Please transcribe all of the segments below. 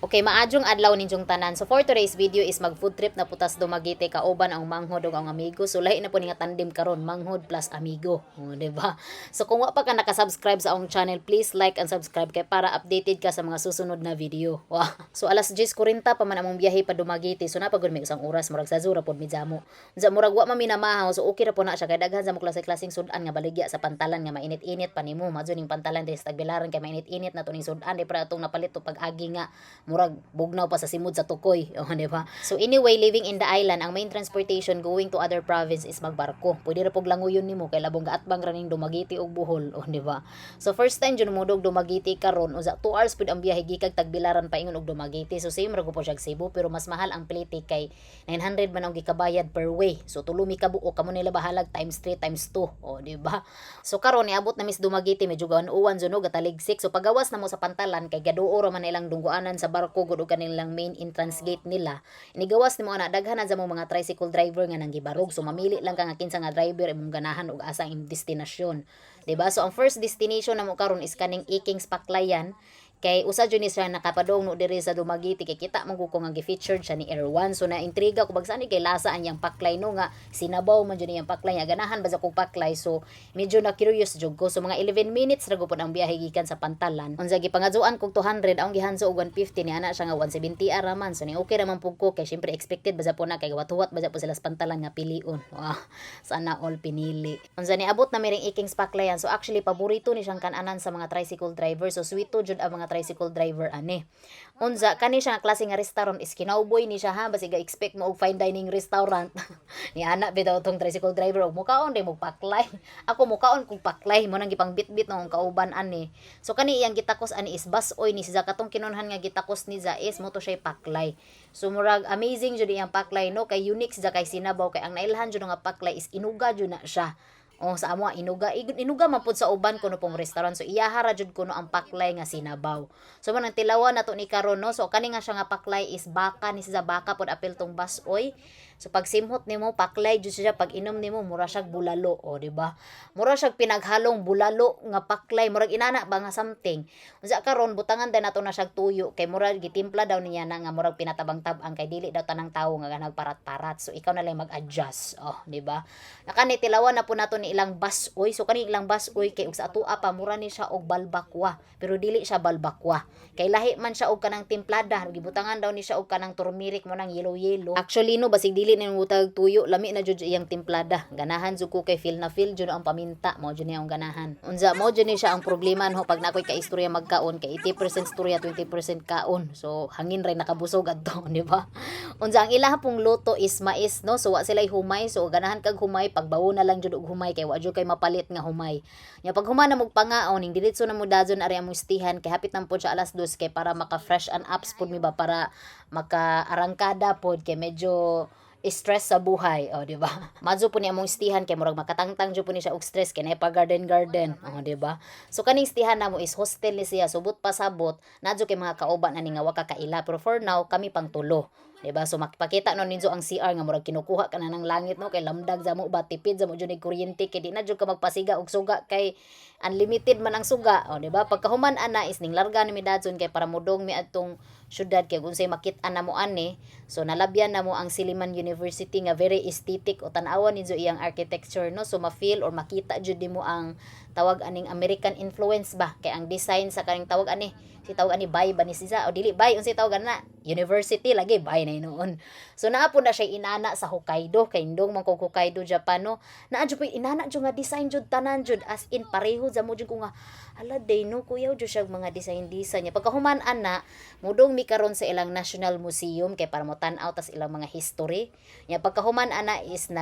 Okay, maadjong adlaw ninyong tanan. So for today's video is mag food trip na putas Dumaguete kauban ang manghod ug ang amigo. So lahi na po ni nga tandem karon, manghod plus amigo. O, di ba? So kung wa pa ka naka-subscribe sa akong channel, please like and subscribe kay para updated ka sa mga susunod na video. Wow. So alas 10:40 pa man among biyahe pa Dumaguete. So napagud mi isang oras murag sa zura pod mi jamo. Unsa murag wa man minamahaw, so okay ra po na siya kay daghan sa mo klase-klaseng sudan nga baligya sa pantalan nga mainit-init pa nimo. Madyo ning pantalan diri sa Tagbilaran kay mainit-init na to ning sudan di para atong napalit to pag-agi nga murag bugnaw pa sa simud sa tukoy, o di ba? So anyway, living in the island, ang main transportation going to other province is magbarko. Pwede ra pog languyon nimo kay labong gaatbang raning Dumaguete ug Bohol, o di ba? So first time jud mudog Dumaguete karon, usa 2 hours pud ang biyahe gikag Tagbilaran paingon og Dumaguete. So same ra go po siya Cebu pero mas mahal ang plete kay 900 man ang gikabayad per way. So tulo mi ka buok kamo nila bahalag times 3 times 2, o di ba? So karon niabot na mis Dumaguete medyo gawan uwan jud no gataligsik. So pagawas na mo sa pantalan kay gaduo ra man ilang dungguanan sa barko gud og kanilang main entrance gate nila. Inigawas nimo ana daghan na sa mga tricycle driver nga nanggibarog. So mamili lang ka nga kinsa nga driver imong ganahan og asa ang destinasyon. Diba? So ang first destination namo karon is kaning Ikings Paklayan. Kay usa jud ni siya nakapadong no diri sa Dumaguete kay kita man ko nga gi-featured siya ni Air One. So na intriga ko bagsani kay lasa anyang paklay no nga sinabaw man jud niyang paklay nga ganahan ba sa kong paklay. So medyo na curious jud ko. So mga 11 minutes ra gupod ang biyahe gikan sa pantalan. Unsa gipangadzuan kog 200 ang gihanso og 150 ni ana siya nga 170 ara man. So ni okay ra man pug ko kay syempre expected ba sa po na kay wat-wat ba sa po sila sa pantalan nga pilion. Wow, sana all pinili. Unsa ni abot na miring Ikings Paklayan. So actually paborito ni siyang kananan sa mga tricycle driver. So sweet to jud ang mga tricycle driver ani. Unsa kani siya nga klase nga restaurant is kinauboy ni siya ha basig ga expect mo og fine dining restaurant. Ni ana bitaw tong tricycle driver og mukaon day mo paklay. Ako mukaon kog paklay mo nang gipang bitbit nung kauban ani. So kani iyang gitakos ani is basoy ni siya katong kinunhan nga gitakos ni za is mo to siya paklay. So murag amazing jud iyang paklay no kay unique siya kay sinabaw kay ang nailhan jud nga paklay is inuga jud na siya. O sa amo inuga man pud sa uban kuno pong restaurant. So iyahara jud kuno ang paklay nga sinabaw. So man ang tilawan nato ni karon no. So kani nga siya nga paklay is baka ni sa baka pod apil tong basoy. So pag simhot nimo paklay jud siya, pag inom nimo mura siyag bulalo, o di ba? Mura siyag pinaghalong bulalo nga paklay, murag inana ba nga something. Unsa karon butangan din nato na siyag tuyo kay murag gitimpla daw niya na nga murag pinatabang-tabang kay dili daw tanang tawo nga nagparat-parat. So ikaw na lang mag-adjust, oh, di ba? Nakani tilawan na po nato ni ilang basoy. So kani ilang basoy kay ug sa atoa pa mura ni siya og balbakwa, pero dili siya balbakwa. Kay lahi man siya og kanang timplada, gibutangan daw ni siya og kanang turmeric mo nang yellow. Actually no basig dili ni mutag tuyo, lami na jud iyang timplada. Ganahan jud ko kay feel na feel jud ang paminta, mo jud niya ang ganahan. Unsa mo jud ni siya ang problema no pag nakoy ka istorya magkaon kay 80% istorya 20% kaon. So hangin ray nakabusog adto, di ba? Unsa ang ilaha pong luto is mais no. So wa sila'y humay. So ganahan kag humay, pagbawo na lang jud og humay kay wa jud kay mapalit nga humay. Nya pag humana mo pangaon ning diretso na mo dazon ari among istihan kay hapit nang pod siya alas 2 kay para maka fresh and ups pod mi ba para maka arangkada pod kay medyo stress sa buhay, o di ba? Madyo po ni among istihan kay murag makatangtang jud po ni siya og stress kay nay pa garden, o di ba? So kaning istihan namo is hostel ni siya, subot pasabot, nadyo kay mga kauban ani nga wa ka kaila, pero for now kami pang tulo. Diba? So makipakita no ninyo ang CR nga murag kinukuha ka na ng langit no kay lamdag za mo ba tipid za mo jud ni kuryente kay di na jud ka magpasiga og suga kay unlimited man ang suga, o di ba? Pagkahuman ana is ning larga ni mi dadson kay para mudong mi adtong syudad kay unsay makit-an na mo ani. So nalabyan na mo ang Silliman University nga very aesthetic o tan-awan ninyo iyang architecture no. So ma-feel or makita jud nimo ang tawag aning American influence ba kay ang design sa kaning tawag ani si tawag ani bay ba ni siya o dili bay unsay tawag na university lagi bay na noon. So naa po na siya inana sa Hokkaido kay indong man kog Hokkaido Japan no. Naa jud po inana jud nga design jud tanan jud as in pareho za mo jud ko nga ala day no kuyaw jud siya mga design niya. Pagkahuman ana mudong mi karon sa ilang National Museum kay para mo tan-aw tas ilang mga history. Nya pagkahuman ana is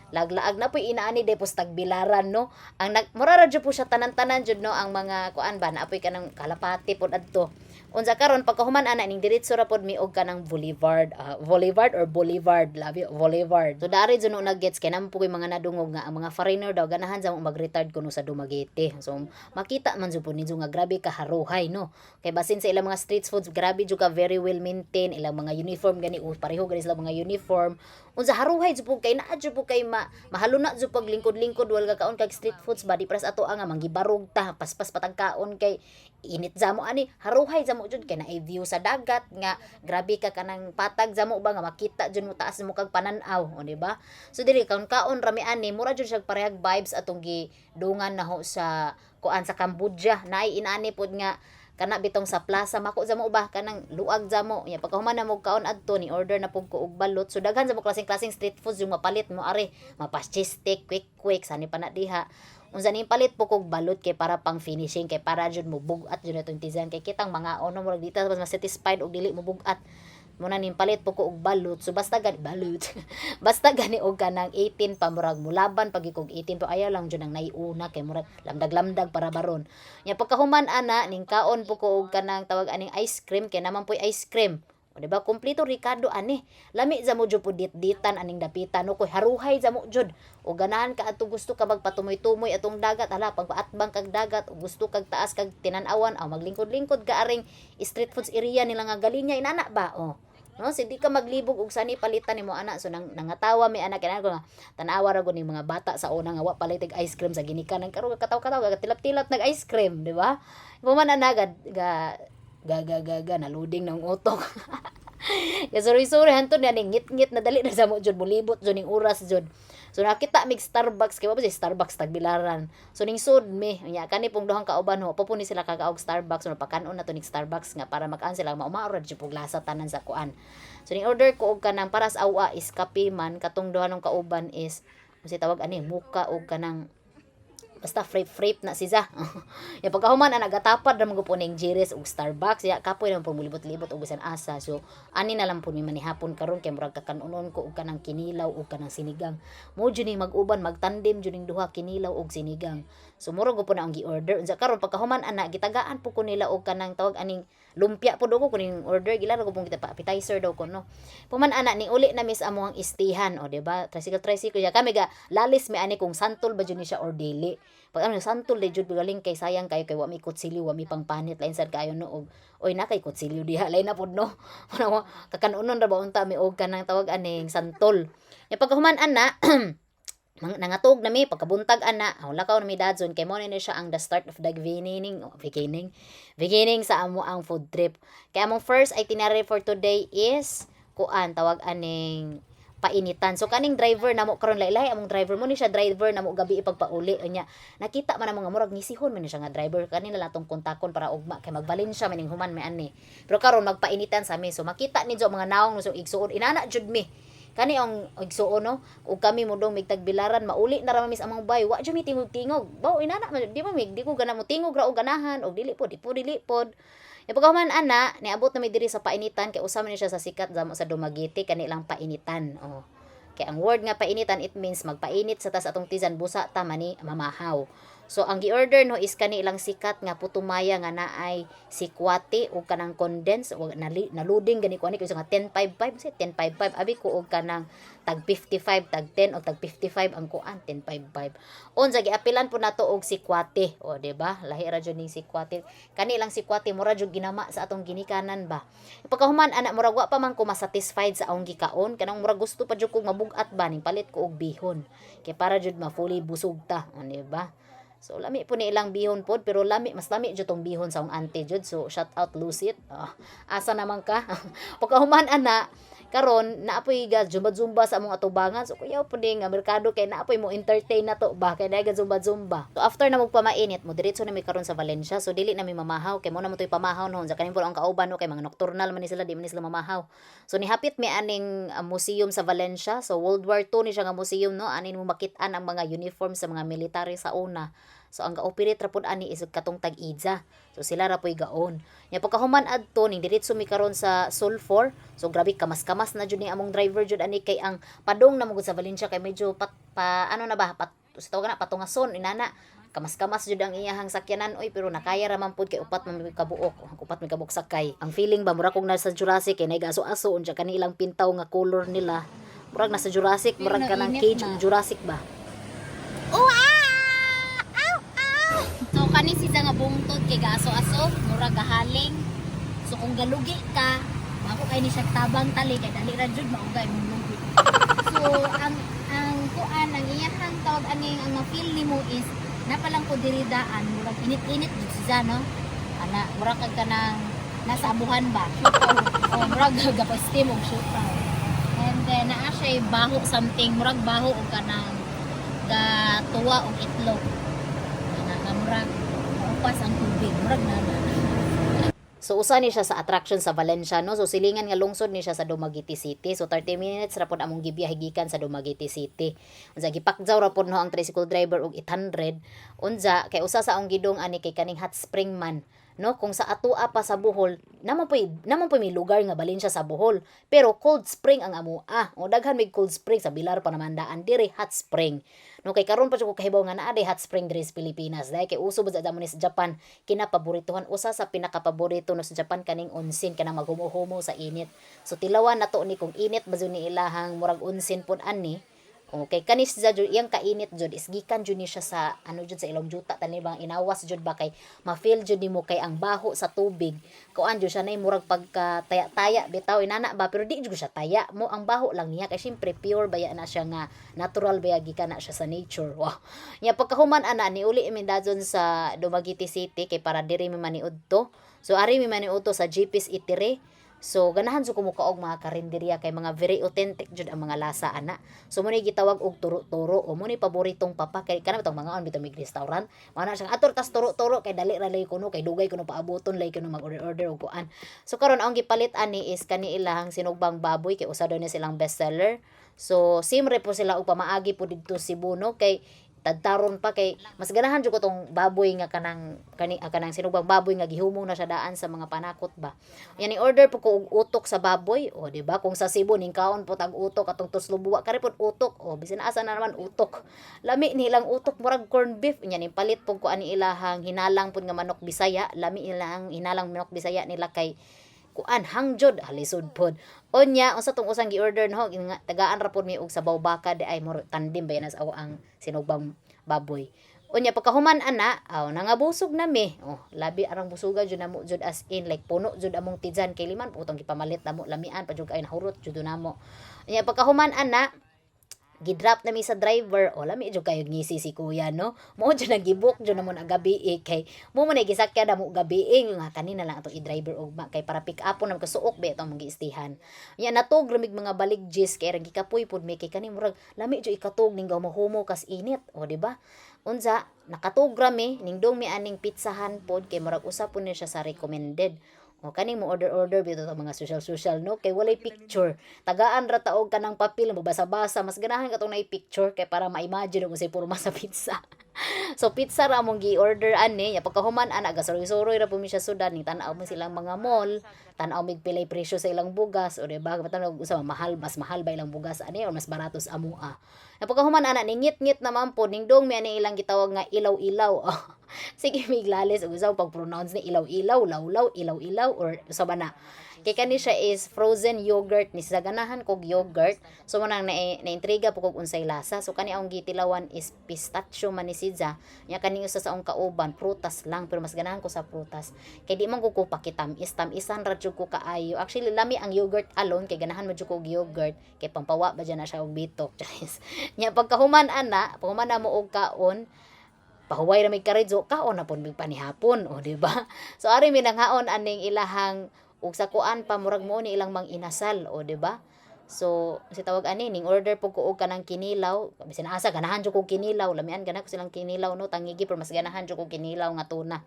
laglaag na po inaani de po Tagbilaran no. Ang murara jud po siya tanan-tanan jud no ang mga kuan ba naapoy kanang kalapati pod adto. Unsa karon pagkahuman ana ning diretso ra pod mi og kanang Boulevard, Boulevard, labi Boulevard. So dari jud no nagets kay nampo koy mga nadungog nga ang mga foreigner daw ganahan sa mag-retard kuno sa Dumaguete. So makita man jud po ninyo nga grabe ka haruhay no. Kay basin sa ilang mga street foods grabe jud ka very well maintained, ilang mga uniform gani pareho gani sila mga uniform. Unsa haruhay jud po kay naa jud po kay mahaluna jud pag lingkod-lingkod wal ka kaon kag street foods ba di pras ato nga manggibarog ta paspas patag kaon kay init jamo ani, haruhay jamo jud kay naay view sa dagat nga grabe ka kanang patag jamo ba nga makita jud mo taas mo kag panan-aw, o di ba? So dili kaon rami ani mura jud siya parehag vibes atong gidungan naho sa kuan sa Cambodia. Naay inani pod nga kana bitong sa plaza mako jamo ba kanang luag jamo nya pagkahuman na mo kaon adto ni order na pug ko og balot, so daghan jamo klaseng street foods yung mapalit mo are mapas-cheese steak quick sani pa na diha unsa ni palit po kog balot kay para pang finishing kay para jud mo bugat jud atong tisan kay kitang mga ono mo dito mas satisfied og dili mo bugat muna ning palit po ko og balot, so basta gani balot basta gani og kanang 18 pa murag mulaban pag ikog 18 pa ayaw lang jud nang naiuna kay murag lamdag para baron nya pagkahuman ana ning kaon po ko og kanang tawag aning ice cream kay naman po'y ice cream, o diba kompleto Ricardo ani lami za mo jud po ditan aning dapitan no koy haruhay za mo jud o ganahan ka ato gusto ka magpatumoy-tumoy atong dagat ala pagpaatbang kag dagat o gusto kag taas kag tinan-awan aw maglingkod-lingkod ka aring street foods area nila nga galinya inana ba o no so di ka maglibog og sani palitan nimo ana, so nangatawa may anak kana ko nga tan-awa ra gud ning mga bata sa una nga wa palitig ice cream sa ginikanan karon kataw-kataw tilap-tilap nag ice cream di ba puman ana ga na loading ng utok kaya sorry hantod na ning ngit-ngit na dali na sa mo jud mulibot jud ning oras jud. So nakita mig Starbucks kay ba si Starbucks tagbilaran. So ning sud mi nya kani pong duhang kauban ho papuni sila kagaog Starbucks so napakanon na to ning Starbucks nga para makaan sila maumaorad jud pug lasa tanan sa kuan. So ning order ko og kanang paras awa is kape man katong duha ng kauban is si tawag ani muka og kanang basta frappe na siya. Ya pagkahuman na nagatapad ra mo po ning Jerry's ug Starbucks ya kapoy na po mulibot-libot og bisan asa. So ani na lang po mi manihapon karon kay murag kakanunon ko og kanang kinilaw ug kanang sinigang. Mo jud ning mag-uban magtandem jud ning duha kinilaw ug sinigang. So mura go po na ang gi-order. Unsa karon pagkahuman ana gitagaan po ko nila og kanang tawag aning lumpia po daw ko kuning order gila ko pong kita pa appetizer daw ko no. Puman ana ni uli na mis amo ang istihan o di ba? Tricycle ya kami ga lalis mi ani kung santol ba jud ni siya or dili. Pag ano santol de jud galing kay sayang kayo kay wa mi kutsilyo wa mi pangpanit lain sad kayo no og oy na kay kutsilyo diha lain na pud no. Kakanunon ra ba unta mi og kanang tawag aning santol. Ya pagkahuman ana nangatog na mi pagkabuntag ana wala ka na mi dadzon kay mo ni siya ang the start of the beginning sa amo ang food trip kay among first itinerary for today is kuan tawag aning painitan. So kaning driver namo karon laylay among driver mo ni siya driver namo gabi ipagpauli nya nakita man ang mga murag nisihon man ni siya nga driver kanina latong kontakon para ugma kay magbalin siya maning human may ani pero karon magpainitan sa mi so makita ni jo mga nawong so igsuon inana jud mi kani ang igsuon no ug kami mo dong migtagbilaran mauli na ra mamis among bay wa jud mi tingog baw inana di mo mig di ko gana mo tingog ra og ganahan og dili pod ya pagkahuman ana niabot na mi diri sa painitan kay usa man ni siya sa sikat damo sa Dumaguete kani lang painitan oh kay ang word nga painitan it means magpainit sa tas atong tisan busa ta mani mamahaw. So ang gi-order no is kani ilang sikat nga putumaya nga naay sikwati o kanang condense o naluding gani ko ani kay nga 1055 si 1055 abi ko og kanang tag 55 tag 10 o tag 55 ang kuan 1055 unsa giapilan po nato og sikwati o di ba lahi ra jud ning sikwati kani ilang sikwati mura jud ginama sa atong ginikanan ba pagkahuman ana murag wa pa man ko masatisfied sa akong gikaon kanang murag gusto pa jud ko mabugat ba ning palit ko og bihon kay para jud ma-fully busog ta o di ba. So lami po ni ilang bihon pod pero mas lami jud tong bihon sa akong auntie jud so shout out Lucid. Asa naman ka? Pagkahuman ana karon naapoy ga zumba sa among atubangan so kuyaw po ding merkado kay naapoy mo entertain na to ba kay daga zumba. So after na magpamainit mo diretso na mi karon sa Valencia so dili na mi mamahaw kay mo na mo toy pamahaw noon sa kanin po ang kauban no kay mga nocturnal man ni sila di man ni sila mamahaw. So nihapit mi aning museum sa Valencia so World War II ni siya nga museum no anin mo makit-an ang mga uniform sa mga military sa una. So ang ga-operate ra pud ani is katong tag-idza. So sila ra poy gaon. Nya pagkahuman adto ning diretso mi karon sa Sulphur. So grabe kamas-kamas na jud ni among driver jud ani kay ang padong na mo sa Valencia kay medyo ano na ba sa tawag na patungason inana. Kamas-kamas jud ang iyahang sakyanan oy pero nakaya ra man pud kay upat man mi kabuok sakay. Ang feeling ba mura kog nasa Jurassic kay nagaso-aso unya kanilang pintaw nga color nila. Murag nasa Jurassic, murag kanang cage ng Jurassic ba. So kani siya nga bungtod kay gaso-aso, mura gahaling. So kung galugi ka, mako kay ni siya tabang tali kay dali ra jud maugay mong lugi. So ang kuan ang iyahang tawag aning ang ma-feel nimo is napalang ko diri daan, murag init-init jud siya no. ana mura kag kanang nasa abuhan ba o mura gapa-steam og siopaw. And then naa siya baho something murag baho og kanang tuwa og itlog. Nga murag upas ang tubig murag na. So usa ni siya sa attraction sa Valencia, no? So silingan nga lungsod ni siya sa Dumaguete City. So 30 minutes ra pod among gibiyahe gikan sa Dumaguete City. Unsa gipakjaw ra pod no ang tricycle driver og 800. Unsa kay usa sa ang gidong ani kay kaning hot spring man, no? Kung sa atua pa sa Bohol, naman po may lugar nga balin siya sa Bohol. Pero cold spring ang amua. O daghan may cold spring sa Bilar pa naman daan dire hot spring. No kay karon pa jud ko kahibaw nga naa day hot spring diri sa Pilipinas. Dahil kay uso bud sa damo ni sa Japan kinapaboritohan usa sa pinakapaborito no sa Japan kaning onsen kanang maghumo-humo sa init. So tilawan nato ni kung init ba jud ni ilahang murag onsen pud ani. Okay, kanis sa jud iyang kainit jud is gikan jud ni siya sa ano jud sa ilong juta tani bang inawas jud ba kay ma-feel jud nimo kay ang baho sa tubig. Kuan jud siya nay murag pagka taya-taya bitaw inana ba pero di jud siya taya mo ang baho lang niya kay syempre pure baya na siya nga natural baya gikan na siya sa nature. Wow. Nya pagkahuman ana ni uli mi dadyon sa Dumaguete City kay para diri mi maniudto. So ari mi maniudto sa JP's Eatery. So ganahan sa kumukaog mga karinderya kay mga very authentic jud ang mga lasa ana. So mo ni gitawag og turo-turo o mo ni paboritong papa kay kana bitong mga on bitaw mig restaurant. Mana siyang ator tas turo-turo kay dali ra lay kuno kay dugay kuno paaboton lay kuno mag-order og kuan. So karon ang gipalit ani is kani ilang sinugbang baboy kay usa daw ni silang bestseller. So simre po sila og pamaagi po didto Cebu no kay tadtaron pa kay mas ganahan jud ko tong baboy nga kanang sinugbang baboy nga gihumong na siya daan sa mga panakot ba. Yan ni order po ko og utok sa baboy o di ba kung sa Cebu ning kaon po tag utok atong tuslubuwa kare pod utok o bisan asa na naman utok. Lami nilang utok murag corned beef yan ni palit po ko ani ilahang hinalang pod nga manok Bisaya, lami ilang hinalang manok Bisaya nila kay kuan hangjod halisod pod. Onya unsa tong usang gi-order no tagaan ra pod mi og sabaw baka di ay mo tandem bayan sa ang sinugbang baboy. Unya pagkahuman ana, nangabusog na mi. Oh, labi arang busuga jud namo jud as in like puno jud among tidjan kay liman putong gipamalit namo lamian pa jud kay nahurot jud namo. Unya pagkahuman ana, gidrop na mi sa driver o lami jud kayo ngisi si kuya no mo jud nagibok jud namon ang gabi kay mo man gisakyan na mo gabi nga kanina lang ato i-driver og kay para pick up na magkasuok be itong magiistihan nya natog rumig mga baligjis kay ra gikapoy pud mi kay kani murag lami jud ikatog ning mahumo kas init o di ba unsa nakatog ra mi ning dong mi aning pizzahan pod kay murag usa pud ni siya sa recommended. O kaning mo order bito sa mga social no kay walay picture tagaan ra taog kanang papel mabasa-basa mas ganahan katong nay picture kay para ma-imagine kung say porma sa pizza. So pizza ra mong gi-order ani nya pagkahuman ana gasoroy-soroy ra po mi siya sudan ning tan-aw mo silang mga mall tan-aw mig pilay presyo sa ilang bugas o di ba matanog usa mahal mas mahal ba ilang bugas ani o mas baratos amua. Nya pagkahuman ana ningit-ngit naman po ning dong mi ani ilang gitawag nga ilaw-ilaw. Sige miglalis ug usaw pag-pronounce ni ilaw-ilaw lawlaw ilaw-ilaw or sa bana kay kani siya is frozen yogurt ni sa ganahan kog yogurt so manang na-intriga po kog unsay lasa so kani ang gitilawan is pistachio man ni sidza nya kani usa sa ong kauban prutas lang pero mas ganahan ko sa prutas kay di man ko tamis-tamisan ra jud ko kaayo actually lami ang yogurt alone kay ganahan mo jud ko og yogurt kay pampawa ba dyan na siya og bitok nya pagkahuman ana pahuman na mo og kaon pahuway ra may karedyo kaon na pud mig panihapon o di ba so ari mi nanghaon aning ilahang ug sa kuan pa murag mo ni ilang mang inasal o di ba so si tawag ani ning order po ko og kanang kinilaw bisan asa ganahan jud ko kinilaw lamian ganahan ko silang kinilaw no tangigi pero mas ganahan jud ko kinilaw nga tuna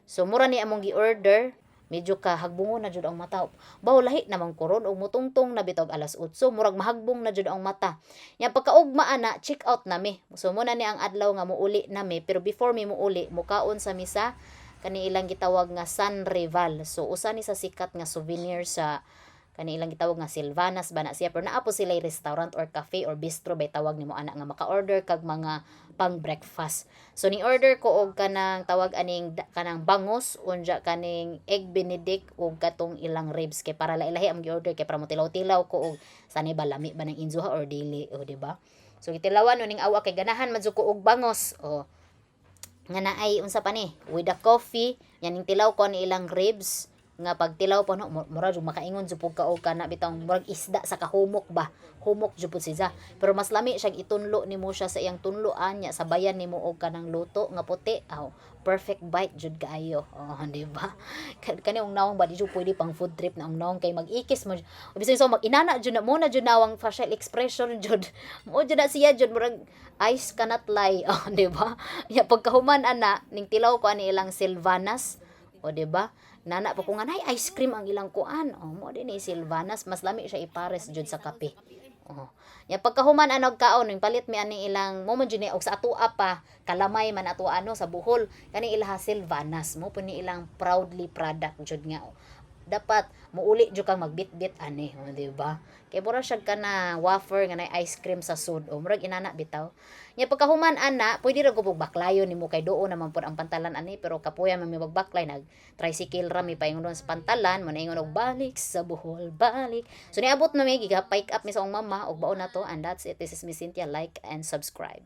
so mura ni among gi-order medyo kahagbungon na jud ang mata baw lahi namang koron og mutungtong na bitog alas 8 murag mahagbong na jud ang mata nya pagkaugma ana check out nami so muna ni ang adlaw nga muuli nami pero before mi muuli mukaon sa misa kani ilang gitawag nga San Rival so usa ni sa sikat nga souvenir sa kani ilang gitawag nga Silvanas ba na siya pero naa po sila restaurant or cafe or bistro bay tawag nimo ana nga maka-order kag mga pang breakfast so ni order ko og kanang tawag aning kanang bangus unja kaning egg benedict ug katong ilang ribs kay para lailahi ang gi-order kay para mo tilaw-tilaw ko og sanay ba lami ba ng inzuha or dili o di ba so gitilawan ning awa kay ganahan man jud ko og bangus o nga naay unsa pa ni with the coffee yaning tilaw ko ni ilang ribs nga pagtilaw pa no mura jud makaingon jud pug ka og kana bitang murag isda sa kahumok ba, humok jud pud siya, pero mas lami siya itunlo nimo siya sa iyang tunloan nya sabayan nimo og kanang luto nga puti, perfect bite jud kaayo. Di ba? Kani ang nawong ba di jud pwede pang food trip na ang nawong kay mag-ikis mo. Bisan so mag-inana jud na mo na jud nawang facial expression jud. Mo jud na siya jud murag eyes cannot lie. Di ba? Ya pagkahuman ana ning tilaw ko ani ilang Silvanas. Di ba? Nana pa ko nga nay ice cream ang ilang kuan. Mo din ni Silvanas mas lami siya ipares jud sa kape. Ya pagkahuman anog kaon ning palit mi ani ilang mo man jud ni og sa atua pa kalamay man ato ano sa Bohol kani ilaha Silvanas mo po ni ilang proudly product jud nga dapat muuli jud kang magbitbit ani di ba kay mura siya kana wafer nga nay ice cream sa sud murag inana bitaw nya pagkahuman ana pwede ra gubog baklayon nimo kay doo naman pud ang pantalan ani pero kapuya man mi magbaklay nag tricycle ra mi paingon sa pantalan mo naingon og balik sa Bohol balik so niabot na mi giga pike up mi sa akong mama og baon na to and that's it. This is Miss Cynthia, like and subscribe.